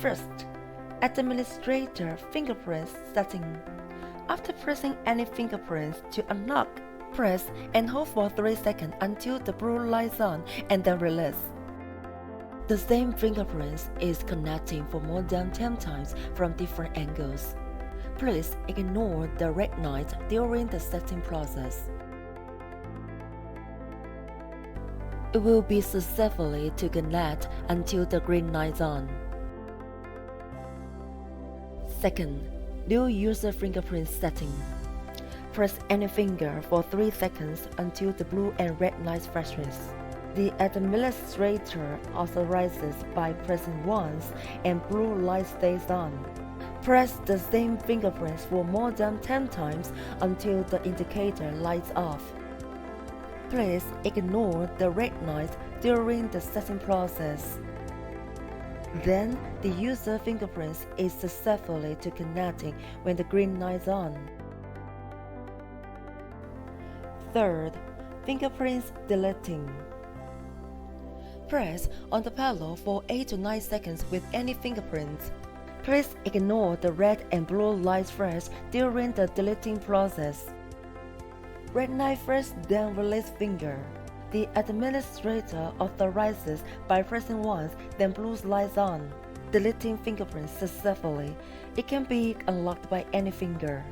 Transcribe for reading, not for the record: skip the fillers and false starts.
First, administrator fingerprint setting. After pressing any fingerprints to unlock, press and hold for 3 seconds until the blue lights on and then release. The same fingerprints is connecting for more than 10 times from different angles. Please ignore the red light during the setting process. It will be successfully to connect until the green light on. Second, new user fingerprint setting. Press any finger for 3 seconds until the blue and red lights flashes. The administrator authorizes by pressing once and blue light stays on. Press the same fingerprints for more than 10 times until the indicator lights off. Please ignore the red light during the setting process. Then, the user fingerprints is successfully to connecting when the green light is on. Third, fingerprints deleting. Press on the pedal for 8 to 9 seconds with any fingerprints. Please ignore the red and blue lights flash during the deleting process. Red light first, then release finger. The administrator authorizes by pressing once, then blue lights on. Deleting fingerprints successfully. It can be unlocked by any finger.